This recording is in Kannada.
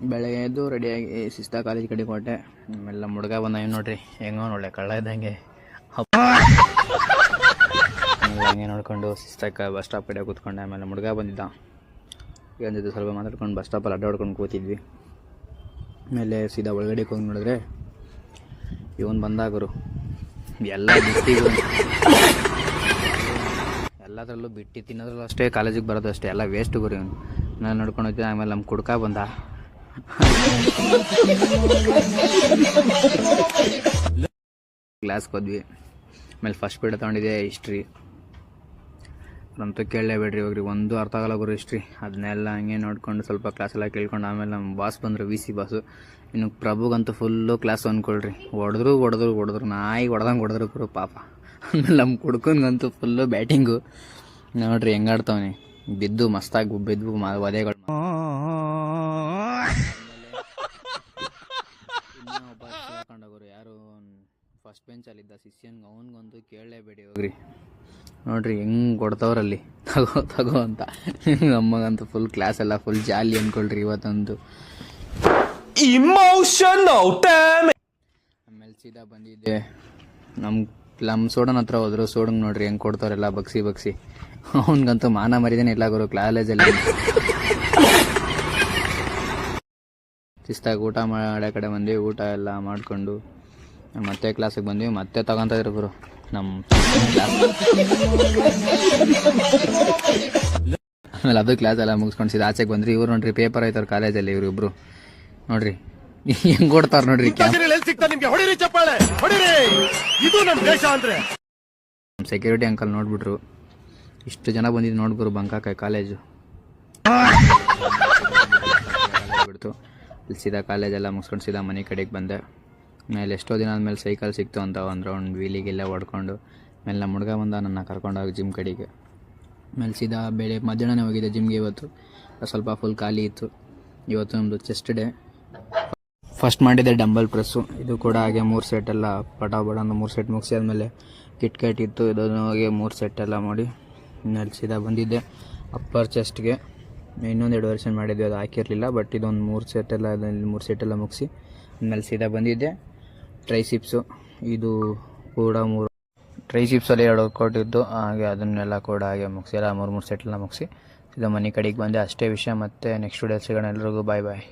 ಬೆಳಗ್ಗೆ ಎದ್ದು ರೆಡಿಯಾಗಿ ಶಿಸ್ತಾ ಕಾಲೇಜ್ ಕಡೆ ಕೊಟ್ಟೆ. ಆಮೇಲೆ ನಮ್ಮ ಹುಡುಗ ಬಂದ ಏನು ನೋಡ್ರಿ ಹೆಂಗೋ ಒಳ್ಳೆ ಕಳ್ಳ ಇದ್ದಂಗೆ ಹಂಗೆ ನೋಡ್ಕೊಂಡು ಶಿಸ್ತಾಗ ಬಸ್ ಸ್ಟಾಪ್ ಕಡೆ ಕೂತ್ಕೊಂಡೆ. ಆಮೇಲೆ ನಮ್ಮ ಹುಡುಗ ಬಂದಿದ್ದ, ಇವನ ಜೊತೆ ಸ್ವಲ್ಪ ಮಾತಾಡ್ಕೊಂಡು ಬಸ್ ಸ್ಟಾಪಲ್ಲಿ ಅಡ್ಡಾಡ್ಕೊಂಡು ಕೂತಿದ್ವಿ. ಆಮೇಲೆ ಸೀದಾ ಒಳಗಡೆ ಹೋಗಿ ನೋಡಿದ್ರೆ ಇವನು ಬಂದಾಗರು ಎಲ್ಲ ಬಿಟ್ಟಿದ್ರು, ಎಲ್ಲದರಲ್ಲೂ ಬಿಟ್ಟು ತಿನ್ನೋದ್ರಲ್ಲೂ ಅಷ್ಟೇ, ಕಾಲೇಜಿಗೆ ಬರೋದು ಅಷ್ಟೇ, ಎಲ್ಲ ವೇಸ್ಟ್ ಗುರು ಇವನು. ನಾನು ನೋಡ್ಕೊಂಡು ಹೋಗ್ತೀನಿ. ಆಮೇಲೆ ನಮ್ಮ ಕುಡ್ಕ ಬಂದ, ಕ್ಲಾಸ್ಗೆ ಹೋದ್ವಿ. ಆಮೇಲೆ ಫಸ್ಟ್ ಪೀರಿಯಡ್ ತೊಗೊಂಡಿದ್ದೆ ಹಿಸ್ಟ್ರಿ. ಅಂತೂ ಕೇಳಲೇಬೇಡ್ರಿ, ಹೋಗ್ರಿ ಒಂದು ಅರ್ಥ ಆಗಲ್ಲ ಗುರು ಹಿಸ್ಟ್ರಿ. ಅದನ್ನೆಲ್ಲ ಹಂಗೆ ನೋಡ್ಕೊಂಡು ಸ್ವಲ್ಪ ಕ್ಲಾಸೆಲ್ಲ ಕೇಳ್ಕೊಂಡು ಆಮೇಲೆ ನಮ್ಮ ಬಾಸ್ ಬಂದರು, ವಿ ಸಿ ಬಾಸು. ಇನ್ನು ಪ್ರಭುಗಂತೂ ಫುಲ್ಲು ಕ್ಲಾಸ್ ಅಂದ್ಕೊಳ್ರಿ, ಹೊಡೆದ್ರು ನಾಯಿ ಹೊಡೆದ್ರು ಗುರು ಪಾಪ. ಆಮೇಲೆ ನಮ್ಮ ಕುಡ್ಕನ್ಗಂತೂ ಫುಲ್ಲು ಬ್ಯಾಟಿಂಗು ನೋಡ್ರಿ ಹೆಂಗಾಡ್ತವನೆ, ಬಿದ್ದು ಮಸ್ತಾಗಿ ಬಿದ್ದು ವಧೆಗಳು. ಇನ್ನೊಬ್ಬ ಹಾಕೊಂಡೋಗ್ರು, ಯಾರು ಫಸ್ಟ್ ಬೆಂಚಲ್ಲಿದ್ದ ಶಿಷ್ಯನ್ಗೆ, ಅವನಿಗಂತೂ ಕೇಳಲೇಬೇಡಿ ಹೋಗ್ರಿ. ನೋಡ್ರಿ ಹೆಂಗೆ ಕೊಡ್ತವ್ರಲ್ಲಿ ತಗೋ ಅಂತ. ನಮ್ಮಗಂತೂ ಫುಲ್ ಕ್ಲಾಸ್ ಎಲ್ಲ ಫುಲ್ ಜಾಲಿ ಅಂದ್ಕೊಳ್ರಿ ಇವತ್ತಂತೂ. ಆಮೇಲೆ ಸೀದಾ ಬಂದಿದ್ದೆ ನಮ್ಮ ಸೋಡನ್ ಹತ್ರ ಹೋದ್ರು. ಸೋಡಂಗೆ ನೋಡ್ರಿ ಹೆಂಗೆ ಕೊಡ್ತಾರೆಲ್ಲ ಬಗ್ಸಿ. ಅವನಿಗಂತೂ ಮಾನ ಮರಿದೇನೆ ಇಲ್ಲ ಗುರು ಕಾಲೇಜಲ್ಲಿ. ಶಿಸ್ತಾಗಿ ಊಟ ಮಾಡೋ ಕಡೆ ಬಂದ್ವಿ. ಊಟ ಎಲ್ಲ ಮಾಡಿಕೊಂಡು ಮತ್ತೆ ಕ್ಲಾಸಿಗೆ ಬಂದ್ವಿ. ಮತ್ತೆ ತಗೊಂತ ಇದ್ರು ಗುರು ನಮ್ಮ ಕ್ಲಾಸ್. ಆಮೇಲೆ ಅದು ಕ್ಲಾಸ್ ಎಲ್ಲ ಮುಗಿಸ್ಕೊಂಡು ಸೀದಾ ಆಚೆಗೆ ಬಂದ್ರಿ. ಇವ್ರು ನೋಡ್ರಿ ಪೇಪರ್ ಆಯ್ತಾರ ಕಾಲೇಜಲ್ಲಿ, ಇವ್ರಿಬ್ರು ನೋಡ್ರಿ ಹೆಂಗ್ ಕೊಡ್ತಾರ ನೋಡ್ರಿ. ಸೆಕ್ಯೂರಿಟಿ ಅಂಕಲ್ ನೋಡ್ಬಿಟ್ರು, ಇಷ್ಟು ಜನ ಬಂದಿದ್ದು ನೋಡ್ಬಿರು ಬಂಕಾಕ ಕಾಲೇಜು ಬಿಡ್ತು. ಇಲ್ಲಿ ಸೀದಾ ಕಾಲೇಜೆಲ್ಲ ಮುಗಿಸ್ಕೊಂಡು ಸೀದಾ ಮನೆ ಕಡೆಗೆ ಬಂದೆ. ಆಮೇಲೆ ಎಷ್ಟೋ ದಿನ ಆದಮೇಲೆ ಸೈಕಲ್ ಸಿಕ್ತು ಅಂತ ಒಂದು ರೌಂಡ್ ವೀಲಿಗೆಲ್ಲ ಹೊಡ್ಕೊಂಡು ಆಮೇಲೆ ನಮ್ಮ ಹುಡುಗ ಬಂದ ನನ್ನ ಕರ್ಕೊಂಡೋಗಿ ಜಿಮ್ ಕಡೆಗೆ. ಆಮೇಲೆ ಸೀದಾ ಮಧ್ಯಾಹ್ನನೇ ಹೋಗಿದ್ದೆ ಜಿಮ್ಗೆ. ಇವತ್ತು ಸ್ವಲ್ಪ ಫುಲ್ ಖಾಲಿ ಇತ್ತು. ಇವತ್ತು ನಮ್ಮದು ಚೆಸ್ಟ್ ಡೇ. ಫಸ್ಟ್ ಮಾಡಿದ್ದೆ ಡಂಬಲ್ ಪ್ರೆಸ್ಸು, ಇದು ಕೂಡ ಹಾಗೆ 3 ಸೆಟ್ ಎಲ್ಲ ಪಟಾಪಟ ಒಂದು 3 ಸೆಟ್ ಮುಗಿಸಿ ಆದಮೇಲೆ ಕಿಟ್ಕೆಟ್ ಇತ್ತು, ಇದನ್ನು ಹೋಗಿ 3 ಸೆಟ್ ಎಲ್ಲ ಮಾಡಿ ಆಮೇಲೆ ಸೀದಾ ಬಂದಿದ್ದೆ ಅಪ್ಪರ್ ಚೆಸ್ಟ್ಗೆ. ಇನ್ನೊಂದು 2 ವರ್ಷ ಮಾಡಿದ್ವಿ, ಅದು ಹಾಕಿರಲಿಲ್ಲ. ಬಟ್ ಇದೊಂದು 3 ಸೆಟ್ ಎಲ್ಲ 3 ಸೆಟ್ ಎಲ್ಲ ಮುಗಿಸಿ ಆಮೇಲೆ ಸೀದಾ ಬಂದಿದ್ದೆ ಟ್ರೈಸಿಪ್ಸು. ಇದು ಕೂಡ 3 ಟ್ರೈಸಿಪ್ಸಲ್ಲಿ 2 ವರ್ಕೌಟ್ ಇದ್ದು, ಹಾಗೆ ಅದನ್ನೆಲ್ಲ ಕೂಡ ಹಾಗೆ ಮುಗಿಸಿ ಎಲ್ಲ 3 ಸೆಟ್ ಎಲ್ಲ ಮುಗಿಸಿ ಸೀದಾ ಮನೆ ಕಡೆಗೆ ಬಂದೆ. ಅಷ್ಟೇ ವಿಷಯ. ಮತ್ತೆ ನೆಕ್ಸ್ಟ್ ವಿಡಿಯೋ ಸಿಗೋಣ. ಎಲ್ರಿಗೂ ಬಾಯ್.